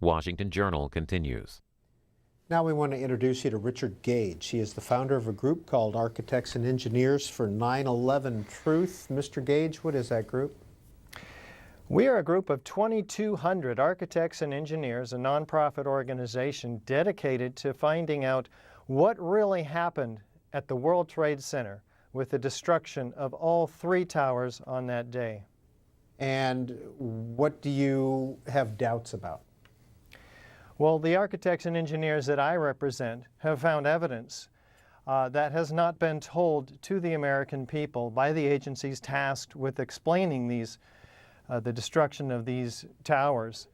Washington Journal continues. Now we want to introduce you to Richard Gage. He is the founder of a group called Architects and Engineers for 9/11 Truth. Mr. Gage, what is that group? We are a group of 2,200 architects and engineers, a nonprofit organization dedicated to finding out what really happened at the World Trade Center with the destruction of all 3 towers on that day. And what do you have doubts about? Well, the architects and engineers that I represent have found evidence that has not been told to the American people by the agencies tasked with explaining the destruction of these towers.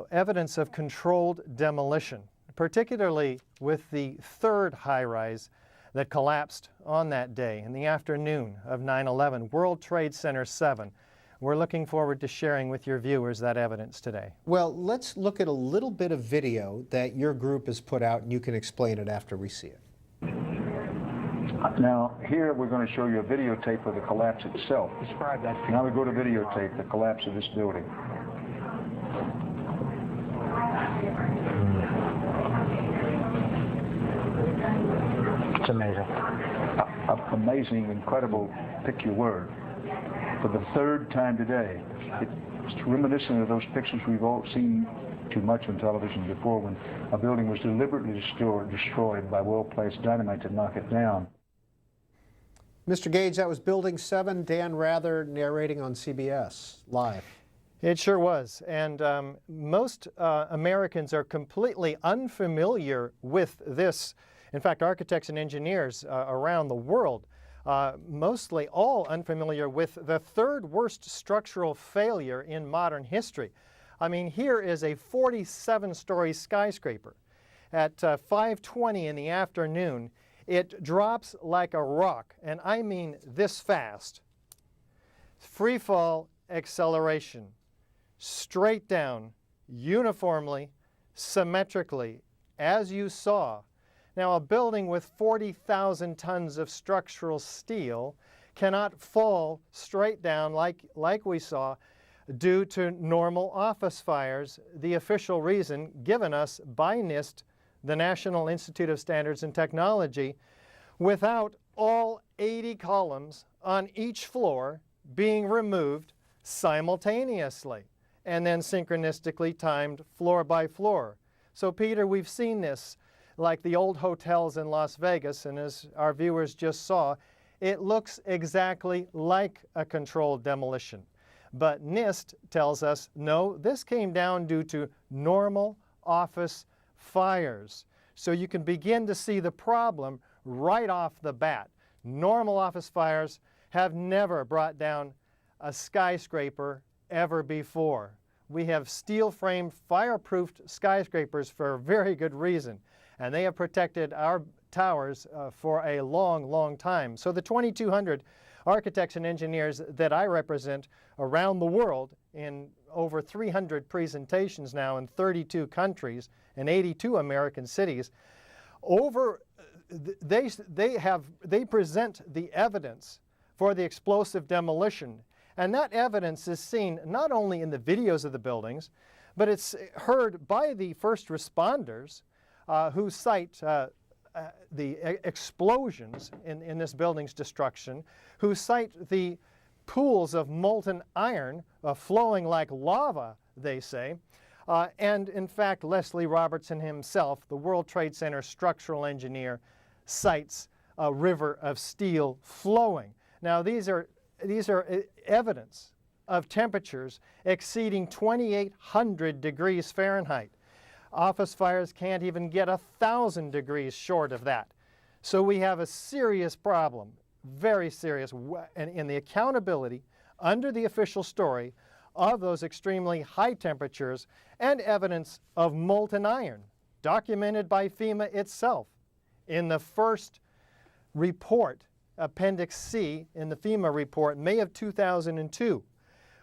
Evidence of controlled demolition, particularly with the 3rd high-rise that collapsed on that day in the afternoon of 9/11, World Trade Center 7. We're looking forward to sharing with your viewers that evidence today. Well, let's look at a little bit of video that your group has put out, and you can explain it after we see it. Now, here we're going to show you a videotape of the collapse itself. Describe that. Now we go to videotape, the collapse of this building. It's amazing. Amazing, incredible, pick your word. For the 3rd time today, it's reminiscent of those pictures we've all seen too much on television before, when a building was deliberately destroyed by well-placed dynamite to knock it down. Mr. Gage, that was Building 7, Dan Rather narrating on CBS Live. It sure was, and most Americans are completely unfamiliar with this. In fact, architects and engineers around the world, mostly all unfamiliar with the 3rd worst structural failure in modern history. I mean, here is a 47-story skyscraper. At 5:20 in the afternoon, it drops like a rock, and I mean this fast. Free fall acceleration, straight down, uniformly, symmetrically, as you saw. Now, a building with 40,000 tons of structural steel cannot fall straight down like we saw due to normal office fires, the official reason given us by NIST, the National Institute of Standards and Technology, without all 80 columns on each floor being removed simultaneously and then synchronistically timed floor by floor. So, Peter, we've seen this like the old hotels in Las Vegas, and as our viewers just saw, it looks exactly like a controlled demolition. But NIST tells us, no, this came down due to normal office fires. So you can begin to see the problem right off the bat. Normal office fires have never brought down a skyscraper ever before. We have steel-framed, fire-proofed skyscrapers for a very good reason, and they have protected our towers for a long, long time. So the 2,200 architects and engineers that I represent around the world in over 300 presentations now in 32 countries and 82 American cities, they present the evidence for the explosive demolition. And that evidence is seen not only in the videos of the buildings, but it's heard by the first responders who cite the explosions in this building's destruction, who cite the pools of molten iron flowing like lava, they say. And in fact, Leslie Robertson himself, the World Trade Center structural engineer, cites a river of steel flowing. Now, these are evidence of temperatures exceeding 2,800 degrees Fahrenheit. Office fires can't even get 1,000 degrees short of that. So we have a serious problem, very serious, in the accountability under the official story of those extremely high temperatures and evidence of molten iron, documented by FEMA itself. In the first report, Appendix C in the FEMA report, May of 2002,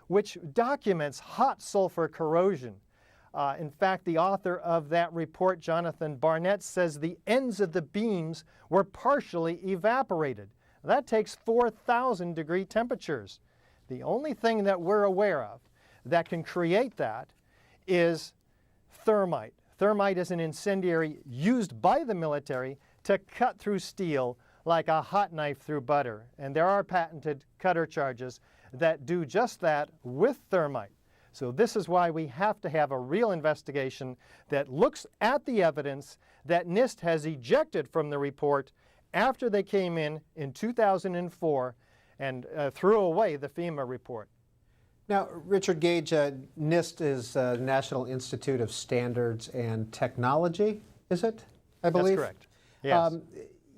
which documents hot sulfur corrosion. In fact, the author of that report, Jonathan Barnett, says the ends of the beams were partially evaporated. That takes 4,000 degree temperatures. The only thing that we're aware of that can create that is thermite. Thermite is an incendiary used by the military to cut through steel like a hot knife through butter. And there are patented cutter charges that do just that with thermite. So this is why we have to have a real investigation that looks at the evidence that NIST has ejected from the report after they came in 2004 and threw away the FEMA report. Now, Richard Gage, NIST is National Institute of Standards and Technology, is it? I believe? That's correct. Yes.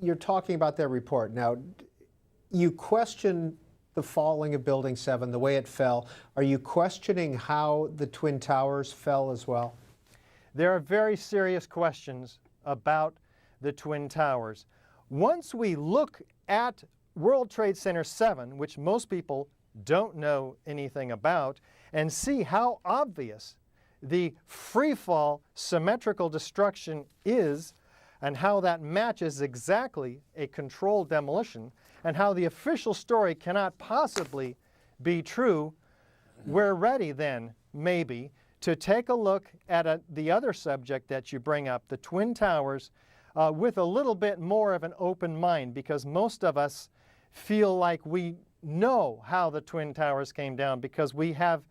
You're talking about their report. Now, you question the falling of Building 7, the way it fell. Are you questioning how the Twin Towers fell as well? There are very serious questions about the Twin Towers. Once we look at World Trade Center 7, which most people don't know anything about, and see how obvious the freefall symmetrical destruction is, and how that matches exactly a controlled demolition, and how the official story cannot possibly be true, we're ready then, maybe, to take a look at the other subject that you bring up, the Twin Towers, with a little bit more of an open mind, because most of us feel like we know how the Twin Towers came down because we have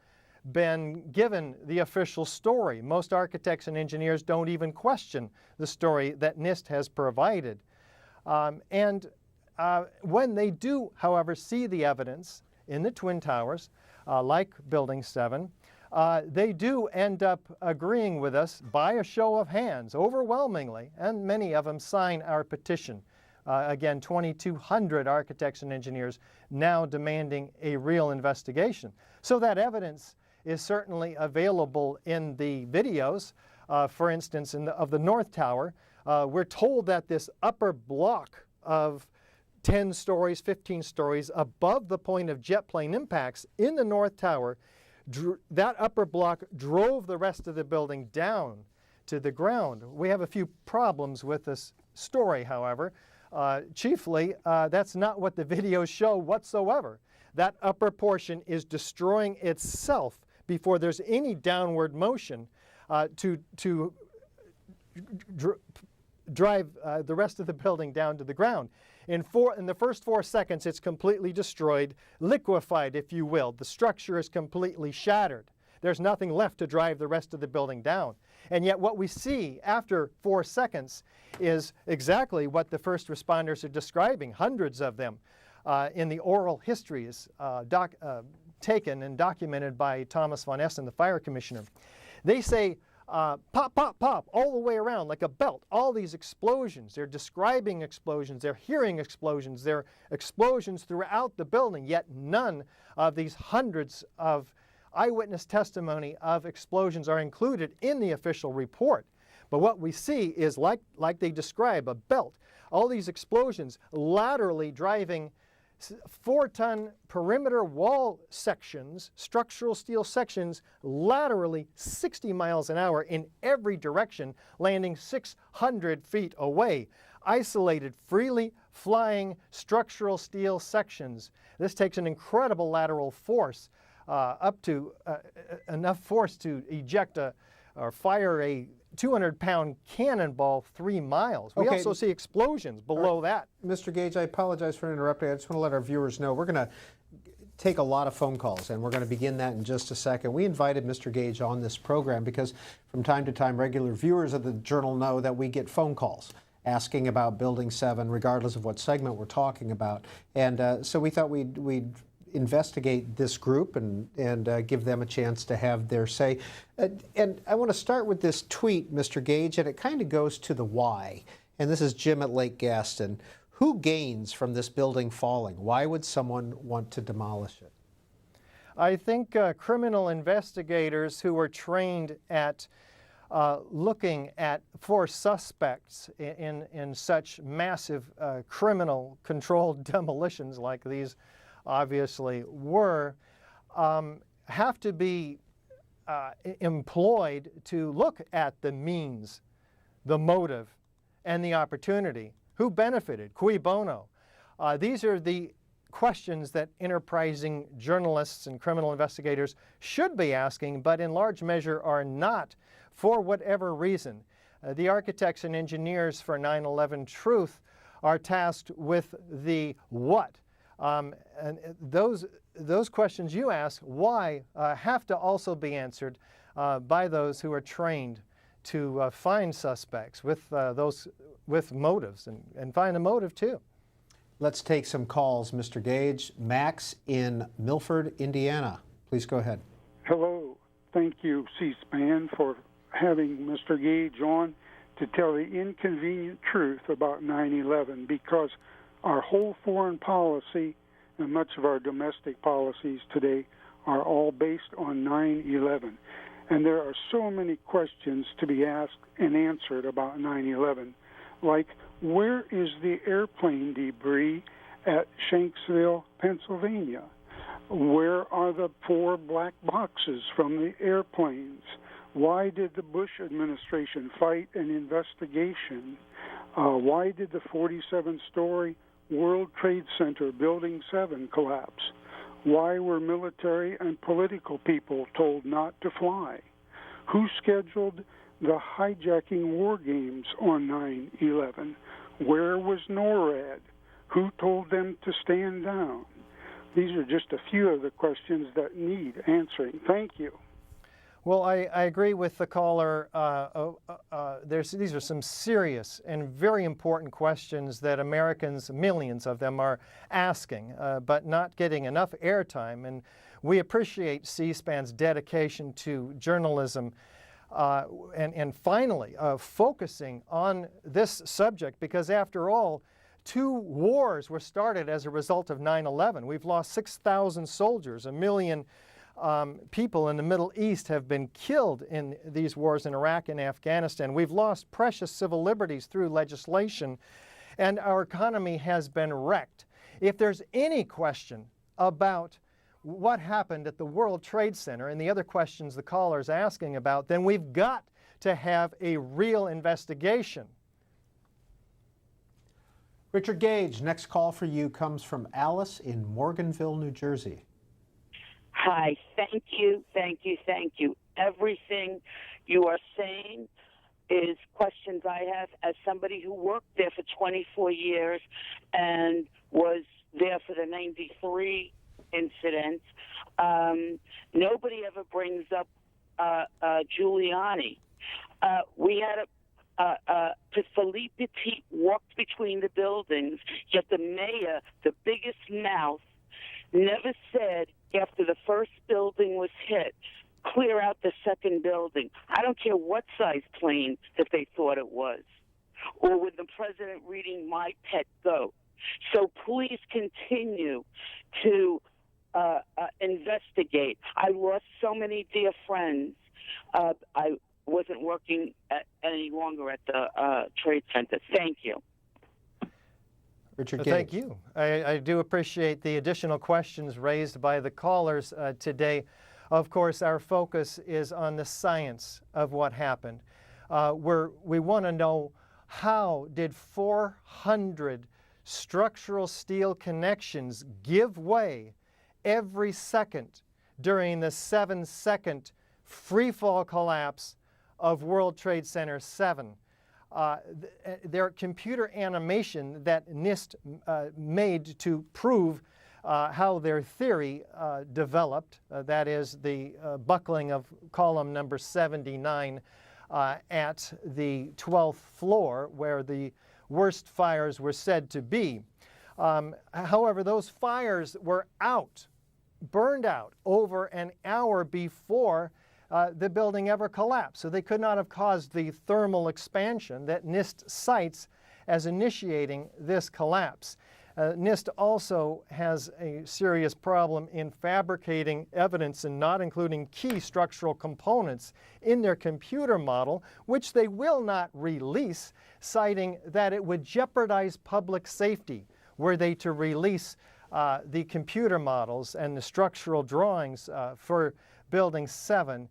been given the official story. Most architects and engineers don't even question the story that NIST has provided. When they do, however, see the evidence in the Twin Towers, like Building 7, they do end up agreeing with us by a show of hands, overwhelmingly, and many of them sign our petition. Again, 2,200 architects and engineers now demanding a real investigation. So that evidence is certainly available in the videos. For instance, of the North Tower, we're told that this upper block of 10 stories, 15 stories above the point of jet plane impacts in the North Tower, that upper block drove the rest of the building down to the ground. We have a few problems with this story, however. Chiefly, that's not what the videos show whatsoever. That upper portion is destroying itself before there's any downward motion to drive the rest of the building down to the ground. In the first 4 seconds, it's completely destroyed, liquefied, if you will. The structure is completely shattered. There's nothing left to drive the rest of the building down. And yet what we see after 4 seconds is exactly what the first responders are describing, hundreds of them, in the oral histories taken and documented by Thomas von Essen, the fire commissioner. They say, pop, pop, pop, all the way around like a belt, all these explosions. They're describing explosions, they're hearing explosions, they're explosions throughout the building, yet none of these hundreds of eyewitness testimony of explosions are included in the official report. But what we see is, like they describe, a belt. All these explosions laterally driving 4-ton perimeter wall sections, structural steel sections, laterally 60 miles an hour in every direction, landing 600 feet away. Isolated, freely flying structural steel sections. This takes an incredible lateral force, up to enough force to eject or fire a 200-pound cannonball 3 miles. We also see explosions below that. Mr. Gage, I apologize for interrupting. I just want to let our viewers know we're going to take a lot of phone calls, and we're going to begin that in just a second. We invited Mr. Gage on this program because from time to time, regular viewers of the Journal know that we get phone calls asking about Building 7, regardless of what segment we're talking about. And so we thought we'd investigate this group and give them a chance to have their say. And I want to start with this tweet, Mr. Gage, and it kind of goes to the why. And this is Jim at Lake Gaston. Who gains from this building falling? Why would someone want to demolish it? I think criminal investigators who are trained at looking for suspects in such massive criminal controlled demolitions like these obviously were, have to be employed to look at the means, the motive, and the opportunity. Who benefited? Cui bono? These are the questions that enterprising journalists and criminal investigators should be asking, but in large measure are not for whatever reason. The architects and engineers for 9/11 Truth are tasked with the what. And those questions you ask, why, have to also be answered by those who are trained to find suspects with motives and find a motive too. Let's take some calls, Mr. Gage. Max in Milford, Indiana. Please go ahead. Hello. Thank you, C-SPAN, for having Mr. Gage on to tell the inconvenient truth about 9/11, because our whole foreign policy and much of our domestic policies today are all based on 9/11. And there are so many questions to be asked and answered about 9/11, like where is the airplane debris at Shanksville, Pennsylvania? Where are the 4 black boxes from the airplanes? Why did the Bush administration fight an investigation? Why did the 47-story World Trade Center Building 7 collapse? Why were military and political people told not to fly? Who scheduled the hijacking war games on 9/11? Where was NORAD? Who told them to stand down? These are just a few of the questions that need answering. Thank you. Well, I agree with the caller. These are some serious and very important questions that Americans, millions of them, are asking, but not getting enough airtime. And we appreciate C-SPAN's dedication to journalism and finally focusing on this subject, because after all, 2 wars were started as a result of 9/11. We've lost 6,000 soldiers, 1 million people in the Middle East have been killed in these wars in Iraq and Afghanistan. We've lost precious civil liberties through legislation, and our economy has been wrecked. If there's any question about what happened at the World Trade Center and the other questions the caller's asking about, then we've got to have a real investigation. Richard Gage, next call for you comes from Alice in Morganville, New Jersey. Hi, thank you. Everything you are saying is questions I have as somebody who worked there for 24 years and was there for the 93 incident. Nobody ever brings up Giuliani. We had Philippe Petit walked between the buildings, yet the mayor, the biggest mouth, never said after the first building was hit, clear out the second building. I don't care what size plane that they thought it was, or with the president reading My Pet Goat. So please continue to investigate. I lost so many dear friends. I wasn't working any longer at the Trade Center. Thank you. Richard Gage. Thank you. I do appreciate the additional questions raised by the callers today. Of course, our focus is on the science of what happened. We want to know, how did 400 structural steel connections give way every second during the 7-second free-fall collapse of World Trade Center 7? Their computer animation that NIST made to prove how their theory developed, that is the buckling of column number 79 at the 12th floor where the worst fires were said to be. However, those fires were burned out over an hour before the building ever collapsed. So they could not have caused the thermal expansion that NIST cites as initiating this collapse. NIST also has a serious problem in fabricating evidence and not including key structural components in their computer model, which they will not release, citing that it would jeopardize public safety were they to release the computer models and the structural drawings for Building 7.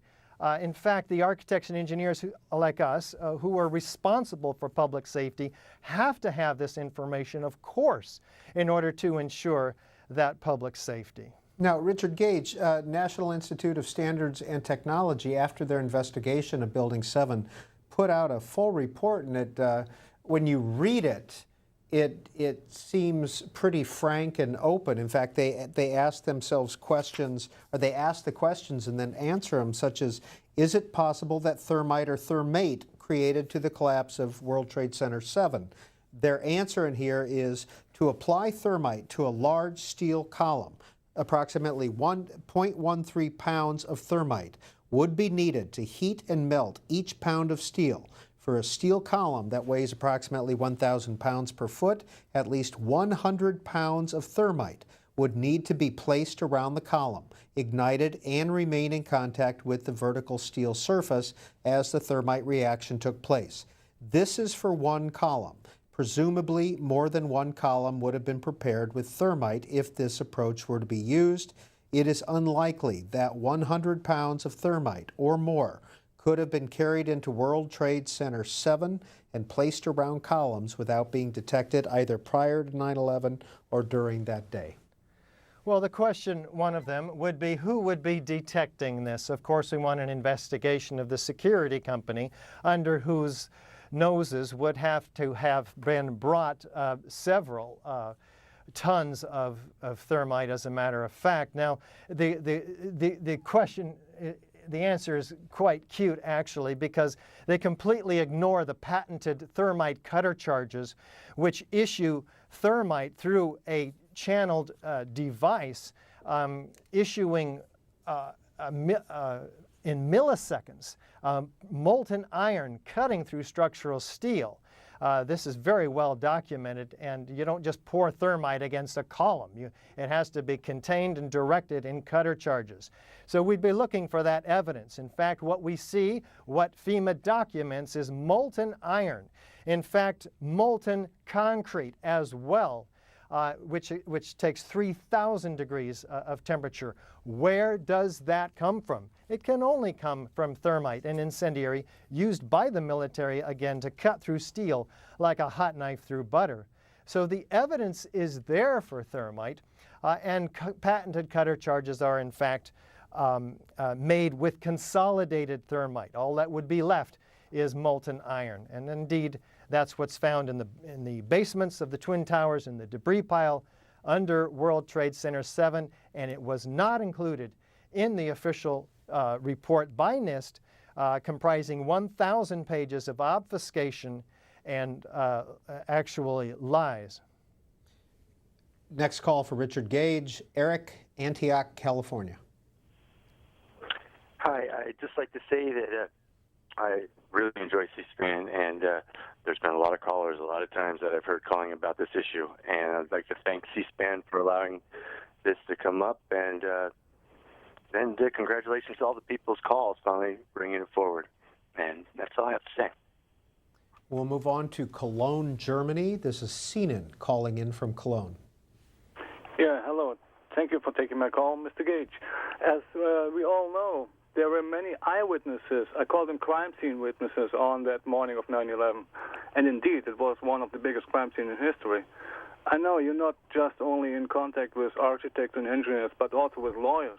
In fact, the architects and engineers like us who are responsible for public safety have to have this information, of course, in order to ensure that public safety. Now, Richard Gage, National Institute of Standards and Technology, after their investigation of Building 7, put out a full report, and when you read it, it seems pretty frank and open. In fact, they ask themselves questions, or they ask the questions and then answer them, such as, is it possible that thermite or thermate created to the collapse of World Trade Center 7? Their answer in here is to apply thermite to a large steel column. Approximately 1.13 pounds of thermite would be needed to heat and melt each pound of steel. For a steel column that weighs approximately 1,000 pounds per foot, at least 100 pounds of thermite would need to be placed around the column, ignited, and remain in contact with the vertical steel surface as the thermite reaction took place. This is for one column. Presumably, more than one column would have been prepared with thermite if this approach were to be used. It is unlikely that 100 pounds of thermite or more could have been carried into World Trade Center 7 and placed around columns without being detected either prior to 9/11 or during that day. Well, the question, one of them, would be who would be detecting this? Of course, we want an investigation of the security company under whose noses would have to have been brought several tons of thermite, as a matter of fact. Now, the question, the answer is quite cute, actually, because they completely ignore the patented thermite cutter charges, which issue thermite through a channeled device, issuing in milliseconds, molten iron cutting through structural steel. This is very well documented, and you don't just pour thermite against a column. It has to be contained and directed in cutter charges. So we'd be looking for that evidence. In fact, what we see, what FEMA documents, is molten iron. In fact, molten concrete as well, which takes 3,000 degrees of temperature. Where does that come from? It can only come from thermite, an incendiary used by the military, again, to cut through steel like a hot knife through butter. So the evidence is there for thermite, and patented cutter charges are, in fact, made with consolidated thermite. All that would be left is molten iron. And indeed, that's what's found in the basements of the Twin Towers and the debris pile under World Trade Center 7, and it was not included in the official report by NIST, comprising 1,000 pages of obfuscation and actually lies. Next call for Richard Gage. Eric, Antioch, California. Hi, I'd just like to say that I really enjoy C-SPAN, and there's been a lot of callers a lot of times that I've heard calling about this issue, and I'd like to thank C-SPAN for allowing this to come up, and congratulations to all the people's calls finally bringing it forward. And that's all I have to say. We'll move on to Cologne, Germany. This is Sinan calling in from Cologne. Yeah, hello. Thank you for taking my call, Mr. Gage. As we all know, there were many eyewitnesses, I call them crime scene witnesses, on that morning of 9/11. And indeed, it was one of the biggest crime scenes in history. I know you're not just only in contact with architects and engineers, but also with lawyers.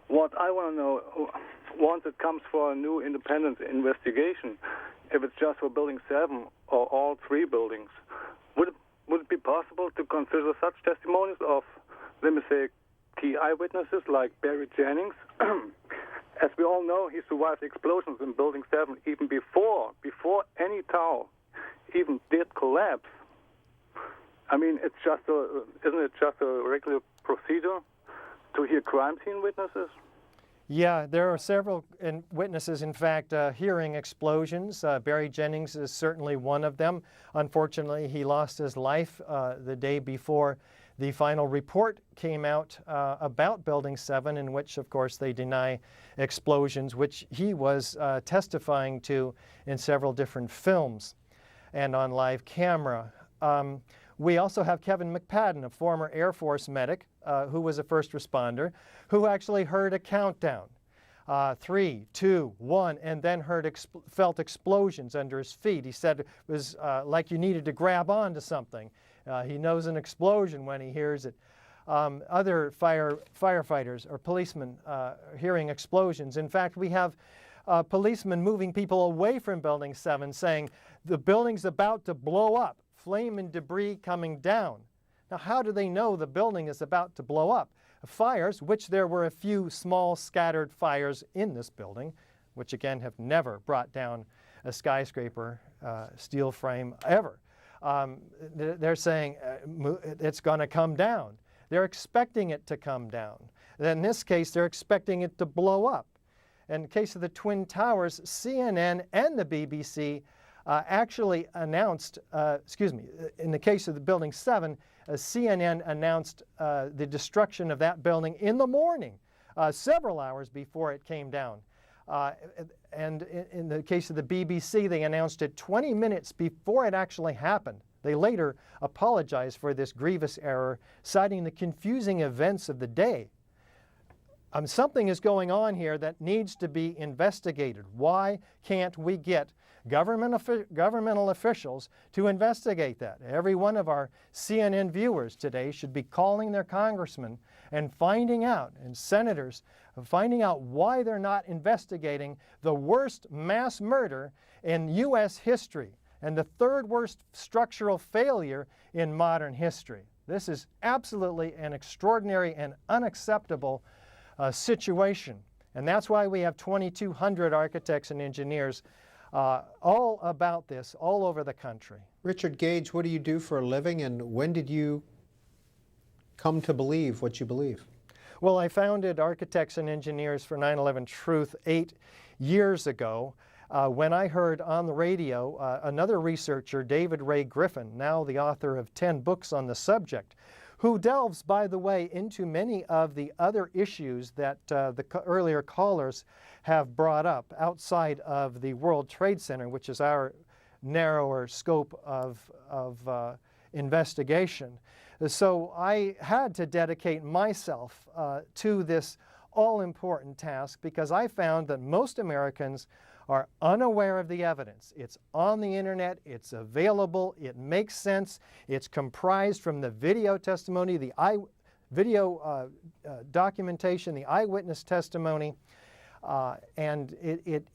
What I want to know, once it comes for a new independent investigation, if it's just for Building 7 or all three buildings, would it be possible to consider such testimonies of, let me say, key eyewitnesses like Barry Jennings? As we all know, he survived explosions in Building 7 even before any tower even did collapse. I mean, isn't it just a regular procedure to hear crime scene witnesses? Yeah, there are several witnesses, in fact, hearing explosions. Barry Jennings is certainly one of them. Unfortunately, he lost his life the day before the final report came out about Building 7, in which, of course, they deny explosions, which he was testifying to in several different films and on live camera. We also have Kevin McPadden, a former Air Force medic who was a first responder, who actually heard a countdown. 3, 2, 1, and then felt explosions under his feet. He said it was like you needed to grab onto something. He knows an explosion when he hears it. other firefighters or policemen hearing explosions. In fact, we have policemen moving people away from Building 7 saying the building's about to blow up, flame and debris coming down. Now, how do they know the building is about to blow up? Fires, which there were a few small scattered fires in this building, which again have never brought down a skyscraper, steel frame ever. They're saying it's going to come down. They're expecting it to come down. In this case, they're expecting it to blow up. In the case of the Twin Towers, CNN and the BBC actually announced, in the case of the Building 7, CNN announced the destruction of that building in the morning, several hours before it came down. And in the case of the BBC, they announced it 20 minutes before it actually happened. They later apologized for this grievous error, citing the confusing events of the day. Something is going on here that needs to be investigated. Why can't we get governmental officials to investigate that? Every one of our CNN viewers today should be calling their congressmen and finding out, and senators, finding out why they're not investigating the worst mass murder in U.S. history and the third worst structural failure in modern history. This is absolutely an extraordinary and unacceptable situation. And that's why we have 2,200 architects and engineers all about this, all over the country. Richard Gage, what do you do for a living, and when did you come to believe what you believe? Well, I founded Architects and Engineers for 9/11 Truth 8 years ago when I heard on the radio another researcher, David Ray Griffin, now the author of 10 books on the subject, who delves, by the way, into many of the other issues that the earlier callers have brought up outside of the World Trade Center, which is our narrower scope of investigation. So I had to dedicate myself to this all-important task because I found that most Americans are unaware of the evidence. It's on the internet, it's available, it makes sense, it's comprised from the video testimony, the video documentation, the eyewitness testimony, and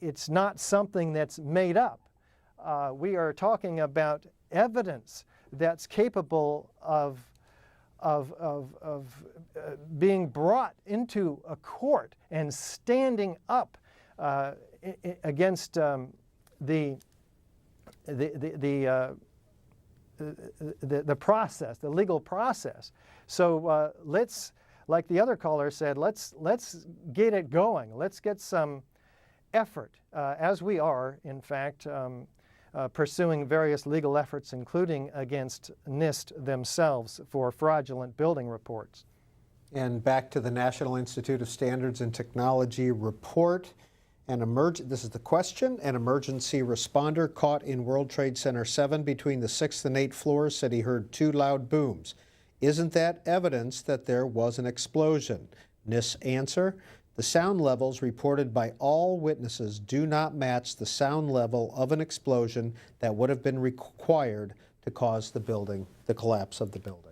it's not something that's made up. We are talking about evidence that's capable of being brought into a court and standing up against the process, the legal process. So let's, like the other caller said, let's get it going. Let's get some effort, as we are, in fact, pursuing various legal efforts, including against NIST themselves for fraudulent building reports. And back to the National Institute of Standards and Technology report. This is the question. An emergency responder caught in World Trade Center 7 between the 6th and 8th floors said he heard 2 loud booms. Isn't that evidence that there was an explosion? NIST answer: the sound levels reported by all witnesses do not match the sound level of an explosion that would have been required to cause the collapse of the building.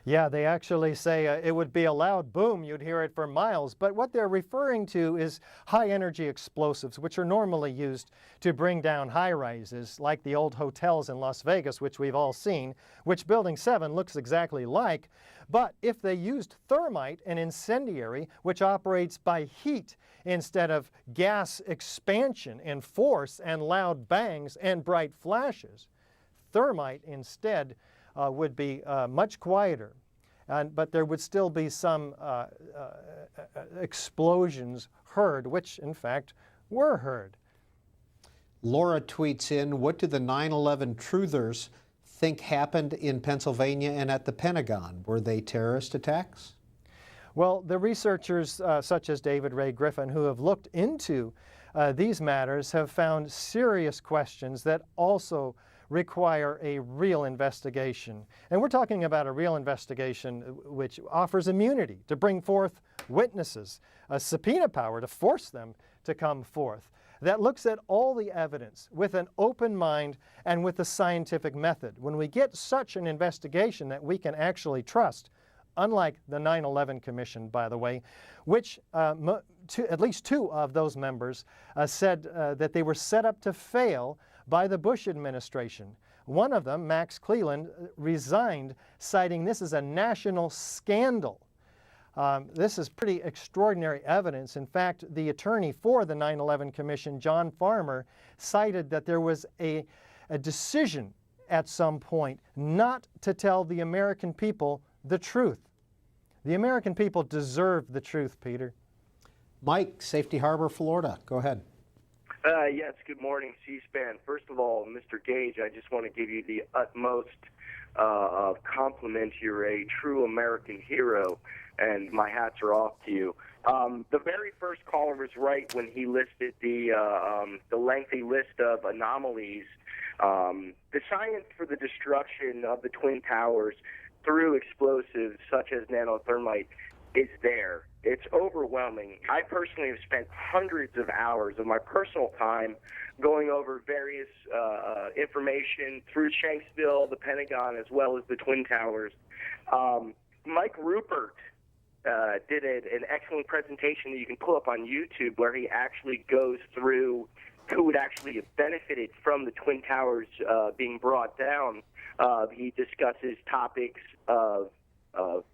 Yeah, they actually say it would be a loud boom, you'd hear it for miles, but what they're referring to is high-energy explosives, which are normally used to bring down high-rises, like the old hotels in Las Vegas, which we've all seen, which Building 7 looks exactly like. But if they used thermite, an incendiary, which operates by heat instead of gas expansion and force and loud bangs and bright flashes, thermite instead would be much quieter, but there would still be some explosions heard, which in fact were heard. Laura tweets in, what do the 9/11 truthers think happened in Pennsylvania and at the Pentagon? Were they terrorist attacks? Well, the researchers such as David Ray Griffin, who have looked into these matters, have found serious questions that also require a real investigation. And we're talking about a real investigation which offers immunity to bring forth witnesses, a subpoena power to force them to come forth, that looks at all the evidence with an open mind and with a scientific method. When we get such an investigation that we can actually trust, unlike the 9/11 Commission, by the way, which at least two of those members said that they were set up to fail by the Bush administration. One of them, Max Cleland, resigned, citing this as a national scandal. This is pretty extraordinary evidence. In fact, the attorney for the 9/11 Commission, John Farmer, cited that there was a decision at some point not to tell the American people the truth. The American people deserve the truth, Peter. Mike, Safety Harbor, Florida. Go ahead. Yes, good morning, C-SPAN. First of all, Mr. Gage, I just want to give you the utmost compliment. You're a true American hero, and my hats are off to you. The very first caller was right when he listed the lengthy list of anomalies. The science for the destruction of the Twin Towers through explosives such as nanothermite is there. It's overwhelming. I personally have spent hundreds of hours of my personal time going over various information through Shanksville, the Pentagon, as well as the Twin Towers. Mike Rupert did an excellent presentation that you can pull up on YouTube where he actually goes through who would actually have benefited from the Twin Towers being brought down. He discusses topics of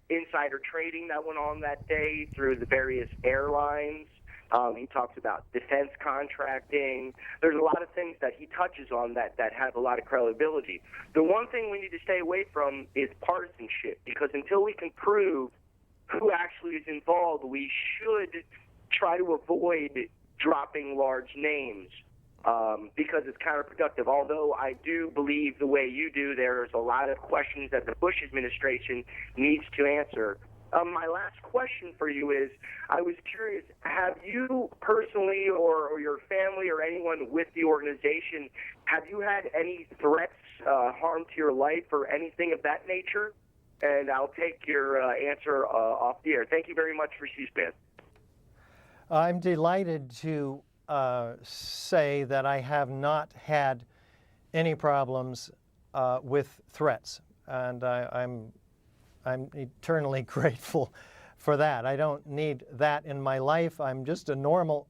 insider trading that went on that day through the various airlines. He talks about defense contracting. There's a lot of things that he touches on that have a lot of credibility. The one thing we need to stay away from is partisanship, because until we can prove who actually is involved, we should try to avoid dropping large names because it's counterproductive. Although I do believe the way you do, there's a lot of questions that the Bush administration needs to answer. My last question for you is, I was curious, have you personally or your family or anyone with the organization, have you had any threats, harm to your life or anything of that nature? And I'll take your answer off the air. Thank you very much for C-SPAN. I'm delighted to say that I have not had any problems with threats, and I'm eternally grateful for that. I don't need that in my life. I'm just a normal,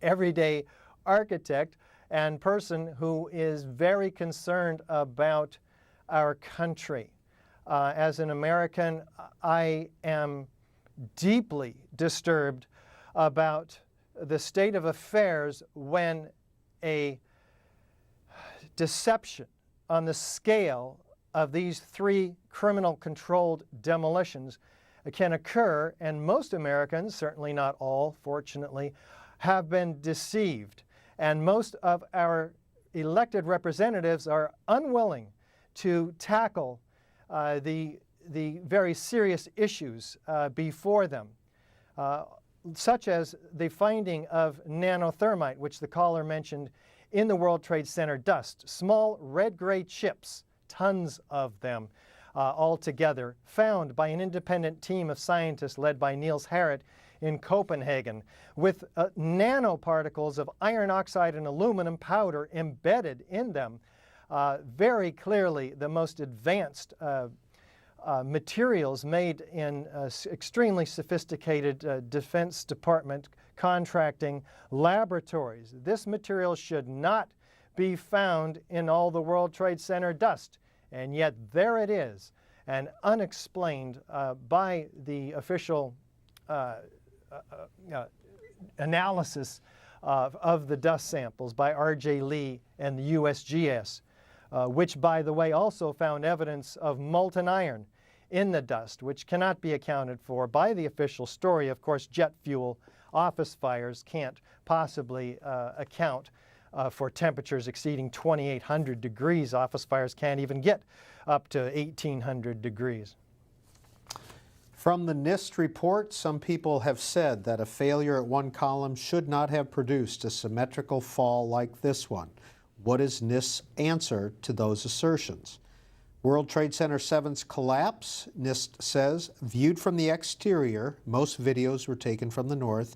everyday architect and person who is very concerned about our country. As an American, I am deeply disturbed about the state of affairs when a deception on the scale of these three criminal-controlled demolitions can occur, and most Americans, certainly not all, fortunately, have been deceived. And most of our elected representatives are unwilling to tackle the very serious issues before them, such as the finding of nanothermite, which the caller mentioned, in the World Trade Center dust. Small red-gray chips, tons of them altogether, found by an independent team of scientists led by Niels Harrit in Copenhagen, with nanoparticles of iron oxide and aluminum powder embedded in them. Very clearly the most advanced materials made in extremely sophisticated Defense Department contracting laboratories. This material should not be found in all the World Trade Center dust, and yet there it is, and unexplained by the official analysis of the dust samples by R.J. Lee and the USGS. Which, by the way, also found evidence of molten iron in the dust, which cannot be accounted for by the official story. Of course, jet fuel office fires can't possibly account for temperatures exceeding 2,800 degrees. Office fires can't even get up to 1,800 degrees. From the NIST report, some people have said that a failure at one column should not have produced a symmetrical fall like this one. What is NIST's answer to those assertions? World Trade Center 7's collapse, NIST says, viewed from the exterior, most videos were taken from the north,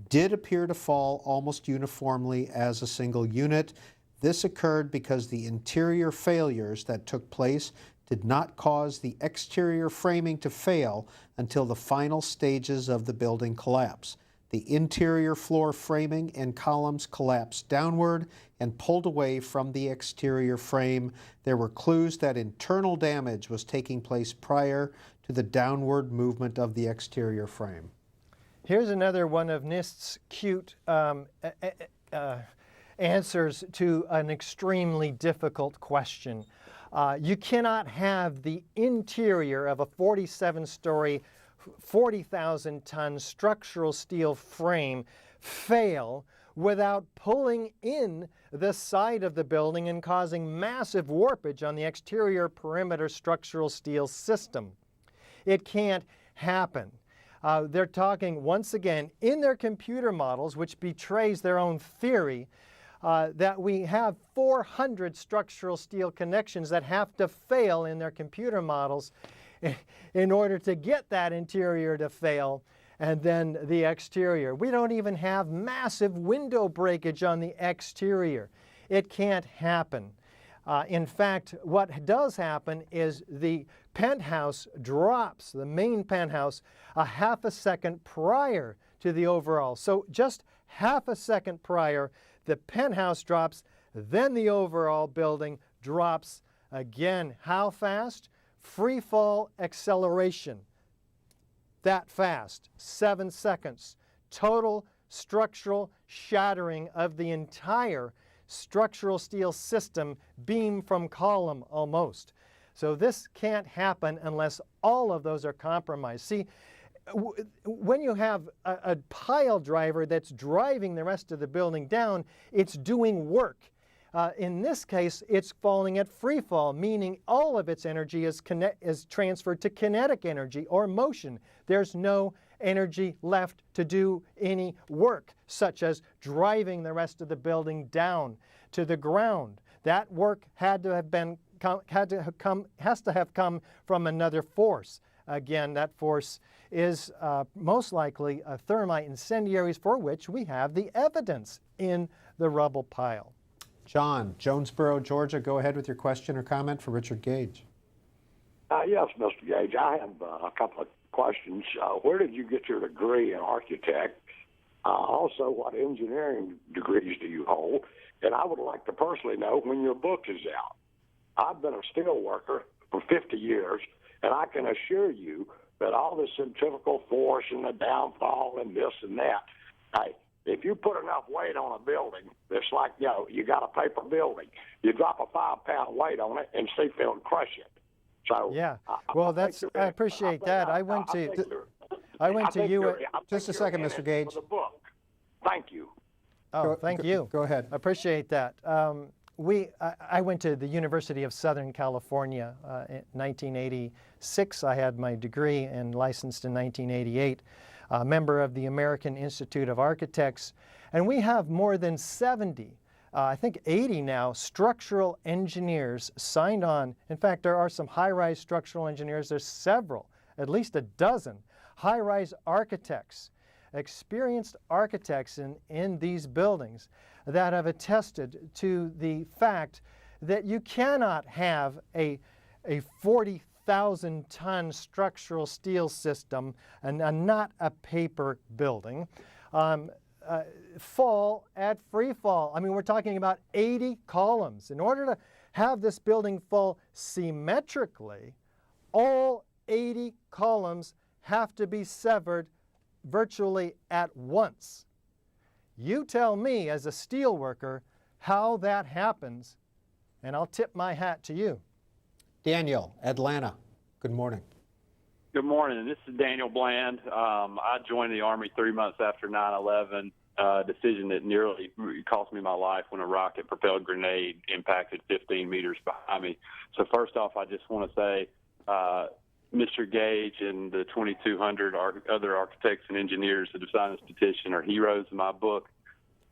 did appear to fall almost uniformly as a single unit. This occurred because the interior failures that took place did not cause the exterior framing to fail until the final stages of the building collapse. The interior floor framing and columns collapsed downward and pulled away from the exterior frame. There were clues that internal damage was taking place prior to the downward movement of the exterior frame. Here's another one of NIST's cute answers to an extremely difficult question. You cannot have the interior of a 47-story, 40,000-ton structural steel frame fail without pulling in the side of the building and causing massive warpage on the exterior perimeter structural steel system. It can't happen. They're talking, once again, in their computer models, which betrays their own theory, that we have 400 structural steel connections that have to fail in their computer models in order to get that interior to fail, and then the exterior. We don't even have massive window breakage on the exterior. It can't happen. In fact, what does happen is the penthouse drops, the main penthouse, a half a second prior to the overall. So just half a second prior, the penthouse drops, then the overall building drops again. How fast? Free fall acceleration. That fast, 7 seconds. Total structural shattering of the entire structural steel system, beam from column almost. So this can't happen unless all of those are compromised. See, when you have a pile driver that's driving the rest of the building down, it's doing work. In this case, it's falling at free fall, meaning all of its energy is transferred to kinetic energy or motion. There's no energy left to do any work, such as driving the rest of the building down to the ground. That work has to have come from another force. Again, that force is most likely thermite incendiaries, for which we have the evidence in the rubble pile. John, Jonesboro, Georgia, go ahead with your question or comment for Richard Gage. Yes, Mr. Gage, I have a couple of questions. Where did you get your degree in architect? Also, what engineering degrees do you hold? And I would like to personally know when your book is out. I've been a steel worker for 50 years, and I can assure you that all the centrifugal force and the downfall and this and that, hey, if you put enough weight on a building, it's like, you got a paper building. You drop a 5-pound weight on it and see film crush it. So yeah, well, I appreciate that. I went to you. Just a second, Mr. Gage. The book. Thank you. Oh, thank you. Go ahead. I appreciate that. I went to the University of Southern California in 1986. I had my degree and licensed in 1988. A member of the American Institute of Architects, and we have more than 70, I think 80 now, structural engineers signed on. In fact, there are some high-rise structural engineers. There's several, at least a dozen, high-rise architects, experienced architects in these buildings that have attested to the fact that you cannot have a 40,000-ton structural steel system and not a paper building fall at free fall. I mean, we're talking about 80 columns. In order to have this building fall symmetrically, all 80 columns have to be severed virtually at once. You tell me as a steel worker how that happens, and I'll tip my hat to you. Daniel, Atlanta, good morning. Good morning. This is Daniel Bland. I joined the Army 3 months after 9/11, a decision that nearly cost me my life when a rocket-propelled grenade impacted 15 meters behind me. So first off, I just want to say Mr. Gage and the 2,200 other architects and engineers that have signed this petition are heroes in my book.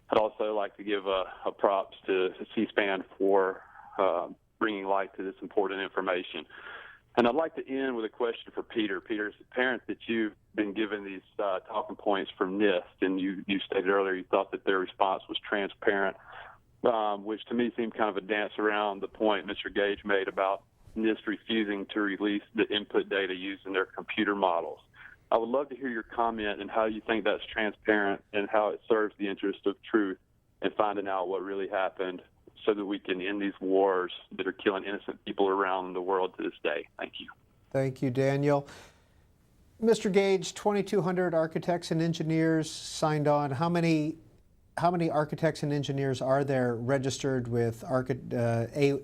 I'd also like to give a props to C-SPAN for bringing light to this important information. And I'd like to end with a question for Peter. Peter, it's apparent that you've been given these talking points from NIST, and you stated earlier you thought that their response was transparent, which to me seemed kind of a dance around the point Mr. Gage made about NIST refusing to release the input data used in their computer models. I would love to hear your comment and how you think that's transparent and how it serves the interest of truth and finding out what really happened so that we can end these wars that are killing innocent people around the world to this day. Thank you. Thank you, Daniel. Mr. Gage, 2,200 architects and engineers signed on. How many architects and engineers are there registered with AIA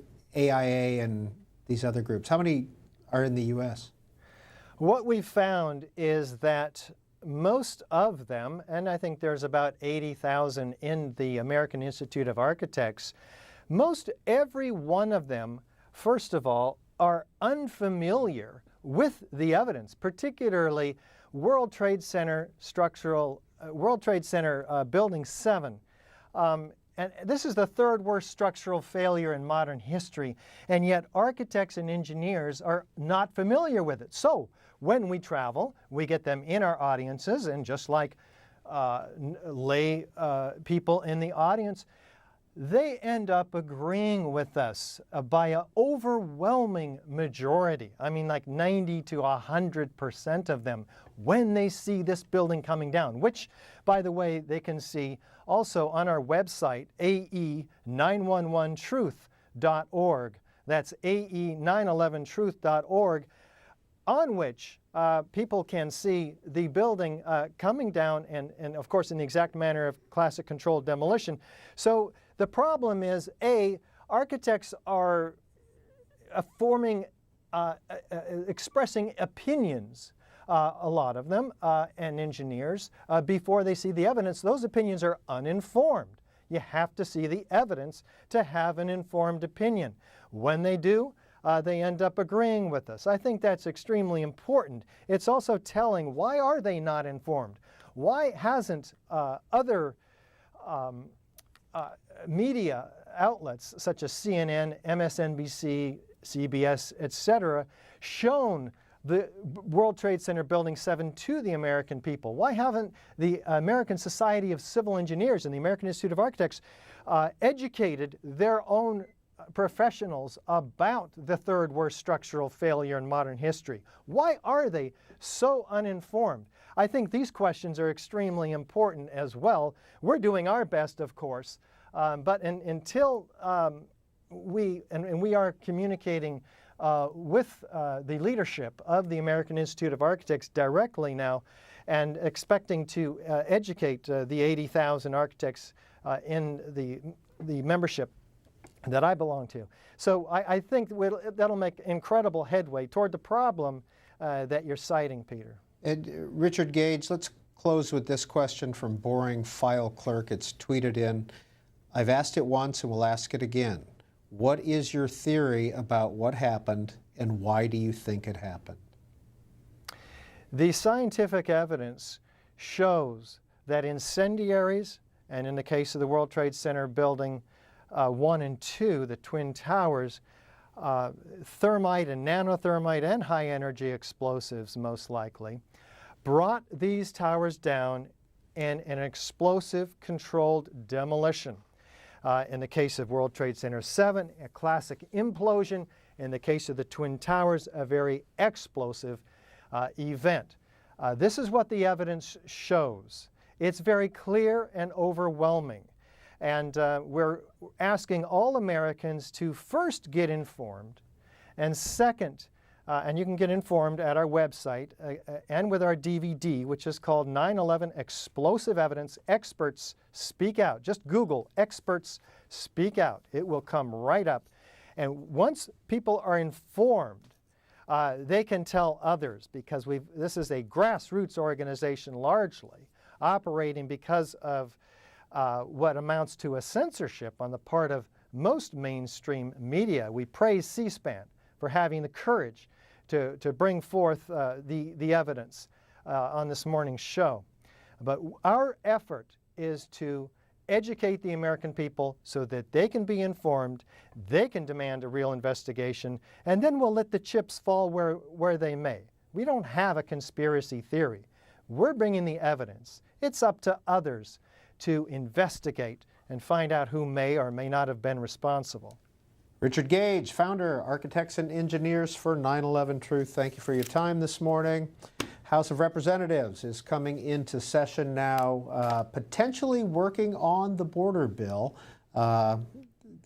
and these other groups? How many are in the U.S.? What we've found is that most of them, and I think there's about 80,000 in the American Institute of Architects, most every one of them, first of all, are unfamiliar with the evidence, particularly World Trade Center Building 7. And this is the third worst structural failure in modern history, and yet architects and engineers are not familiar with it. So when we travel, we get them in our audiences, and just like lay people in the audience, they end up agreeing with us by an overwhelming majority. I mean, like 90 to 100% of them when they see this building coming down, which, by the way, they can see also on our website, ae911truth.org. That's ae911truth.org, on which people can see the building coming down and, of course, in the exact manner of classic controlled demolition. So the problem is, architects are expressing opinions, a lot of them, and engineers, before they see the evidence. Those opinions are uninformed. You have to see the evidence to have an informed opinion. When they do, they end up agreeing with us. I think that's extremely important. It's also telling, why are they not informed? Why hasn't other media outlets such as CNN, MSNBC, CBS, etc., shown the World Trade Center Building 7 to the American people? Why haven't the American Society of Civil Engineers and the American Institute of Architects educated their own professionals about the third worst structural failure in modern history? Why are they so uninformed? I think these questions are extremely important as well. We're doing our best, of course, but until we are communicating with the leadership of the American Institute of Architects directly now, and expecting to educate the 80,000 architects in the membership that I belong to. So I think that'll make incredible headway toward the problem that you're citing, Peter. And Richard Gage, let's close with this question from Boring File Clerk. It's tweeted in. I've asked it once and will ask it again. What is your theory about what happened, and why do you think it happened? The scientific evidence shows that incendiaries, and in the case of the World Trade Center Building 1 and 2, the Twin Towers, thermite and nanothermite and high-energy explosives, most likely, brought these towers down in an explosive controlled demolition. In the case of World Trade Center 7, a classic implosion. In the case of the Twin Towers, a very explosive event. This is what the evidence shows. It's very clear and overwhelming. And we're asking all Americans to first get informed, and second, and you can get informed at our website and with our DVD, which is called 9/11 Explosive Evidence, Experts Speak Out. Just Google Experts Speak Out. It will come right up. And once people are informed, they can tell others, because this is a grassroots organization largely, operating because of what amounts to a censorship on the part of most mainstream media. We praise C-SPAN for having the courage to bring forth the evidence on this morning's show. But our effort is to educate the American people so that they can be informed, they can demand a real investigation, and then we'll let the chips fall where they may. We don't have a conspiracy theory. We're bringing the evidence. It's up to others to investigate and find out who may or may not have been responsible. Richard Gage, founder, Architects and Engineers for 9/11 Truth. Thank you for your time this morning. House of Representatives is coming into session now, potentially working on the border bill,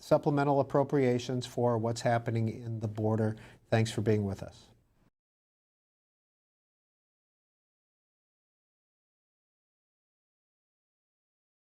supplemental appropriations for what's happening in the border. Thanks for being with us.